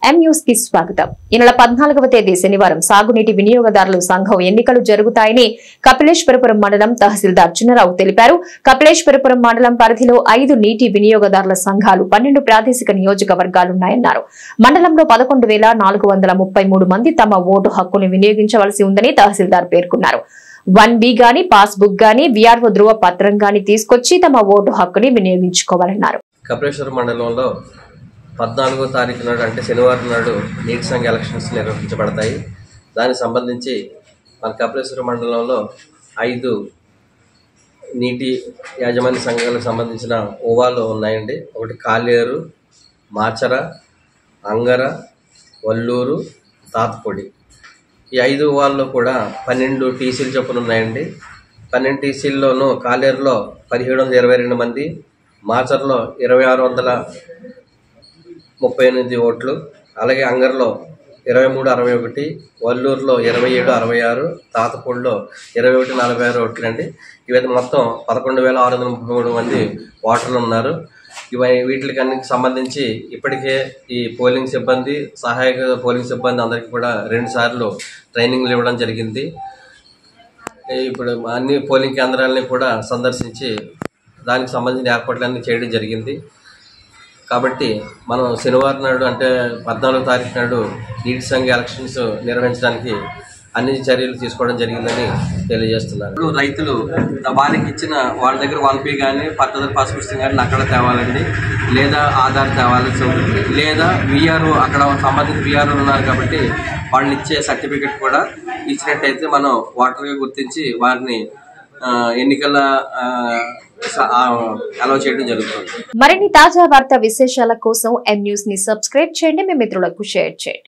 M news కి స్వాగతం. ఈ నెల 14వ తేదీ శనివారం సాగునీటి వినియోగదారుల సంఘం ఎన్నికలు జరుగుతాయని కపిలేశ్వరపురం మండలం తహసీల్దార్ చిన్నరావు తెలిపారు. కపిలేశ్వరపురం మండలం పరిధిలో 5 నీటి వినియోగదారుల సంఘాలు 12 ప్రాదేశిక నియోజకవర్గాలున్నాయన్నారు. మండలంలో 11,433 మంది తమ ఓటు హక్కును వినియోగించవలసి ఉందని తహసీల్దార్ పేర్కొన్నారు. 1B గాని పాస్ బుక్ గాని VRO ధృవ పత్రం గాని తీసుకొచ్చి తమ ఓటు హక్కుని వినియోగించుకోవాలన్నారు. కపిలేశ్వరం మండలంలో 14వ తారీఖు నాడు అంటే శనివారం నాడు నీటి సంఘ ఎలక్షన్స్ నిర్వహించబడతాయి. దానికి సంబంధించి మన కపిలేశ్వరం మండలంలో 5 నీటి యాజమాన్య సంఘాలకు సంబంధించిన ఓవాలు ఉన్నాయండి. ఒకటి కాలేరు, మాచర, అంగర, వల్లూరు, తాతపొడి. ఈ 5 ఓవాల్లో కూడా 12 టీసీలు చొప్పున ఉన్నాయండి. 12 టీసీల్లోనూ కాలేరులో 1722 మంది, మాచర్లో 2638 ఓట్లు, అలాగే అంగర్లో 2361, వల్లూరులో 2766, తాతపూడిలో 2146 ఓట్లు అండి. ఇవైతే మొత్తం 11,633 మంది ఓటర్లు ఉన్నారు. వీటికన్నిటికి సంబంధించి ఇప్పటికే ఈ పోలింగ్ సిబ్బంది, సహాయక పోలింగ్ సిబ్బంది అందరికీ కూడా 2 సార్లు ట్రైనింగ్లు ఇవ్వడం జరిగింది. ఇప్పుడు అన్ని పోలింగ్ కేంద్రాలని కూడా సందర్శించి దానికి సంబంధించిన ఏర్పాట్లన్నీ చేయడం జరిగింది. కాబట్టి మనం శనివారం నాడు అంటే 14వ తారీఖు నాడు నీటి సంఘ ఎలక్షన్స్ నిర్వహించడానికి అన్ని చర్యలు తీసుకోవడం జరిగిందని తెలియజేస్తున్నారు. ఇప్పుడు రైతులు వారికి ఇచ్చిన వాళ్ళ దగ్గర 1B కానీ పద్ధతి పాస్ పుస్తకం కానీ అక్కడ తేవాలండి, లేదా ఆధార్ తేవాల్సి ఉంటుంది, లేదా VRO అక్కడ సంబంధిత VRO ఉన్నారు కాబట్టి వాళ్ళు ఇచ్చే సర్టిఫికెట్ కూడా ఇచ్చినట్టయితే మనం ఓటర్గా గుర్తించి వారిని ఎన్నికల అలౌ చేయడం జరుగుతుంది. మరిన్ని తాజా వార్తా విశేషాల కోసం ఎం న్యూస్ ని సబ్స్క్రైబ్ చేయండి, మీ మిత్రులకు షేర్ చేయండి.